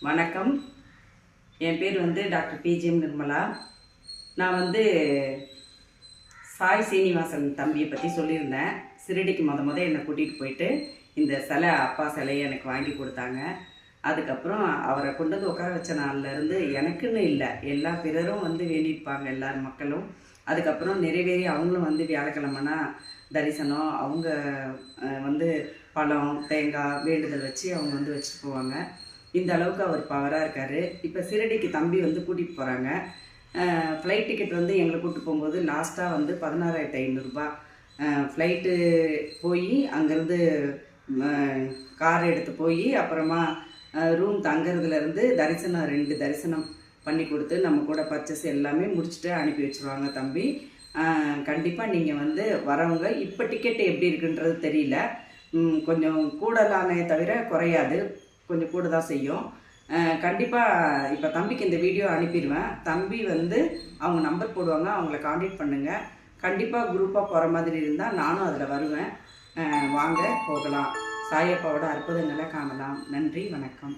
வணக்கம். என் பேர் doctor BGM Nirmala. நான் சாய் சீனிவாசன் தம்பியை பற்றி சொல்லியிருந்தேன். சிறுடிக்கு முத என்னை கூட்டிகிட்டு போயிட்டு இந்த சிலை, அப்பா சிலையை எனக்கு வாங்கி கொடுத்தாங்க. அதுக்கப்புறம் அவரை கொண்டு வந்து உட்கார வச்ச நாள்லேருந்து எனக்குன்னு இல்லை, எல்லா பிறரும் வேண்டியிருப்பாங்க, எல்லார் மக்களும். அதுக்கப்புறம் நிறைவேறி அவங்களும் வியாழக்கிழமைனா தரிசனம், அவங்க பழம், தேங்காய் வேண்டுதல் வச்சு அவங்க வச்சுட்டு போவாங்க. இந்த அளவுக்கு அவர் பவராக இருக்கார். இப்போ சிறுடிக்கு தம்பி கூட்டிகிட்டு போகிறாங்க. ஃப்ளைட் டிக்கெட் எங்களை கூப்பிட்டு போகும்போது லாஸ்ட்டாக 16,500 ஃப்ளைட்டு போய் அங்கேருந்து கார் எடுத்து போய் அப்புறமா ரூம் தங்கிறதுலேருந்து தரிசனம் 2 தரிசனம் பண்ணி கொடுத்து நம்ம கூட பர்ச்சேஸ் எல்லாமே முடிச்சுட்டு அனுப்பி வச்சுருவாங்க தம்பி. கண்டிப்பாக நீங்கள் வரவங்க இப்போ டிக்கெட்டு எப்படி இருக்குன்றது தெரியல, கொஞ்சம் கூடலானே தவிர குறையாது, கொஞ்சம் கூட தான் செய்யும். கண்டிப்பாக இப்போ தம்பிக்கு இந்த வீடியோ அனுப்பிடுவேன். தம்பி அவங்க நம்பர் போடுவாங்க, அவங்கள காண்டாக்ட் பண்ணுங்கள். கண்டிப்பாக குரூப்பாக போகிற மாதிரி இருந்தால் நானும் அதில் வருவேன். வாங்க போகலாம், சாயப்பாவோட அற்புதங்களை காணலாம். நன்றி, வணக்கம்.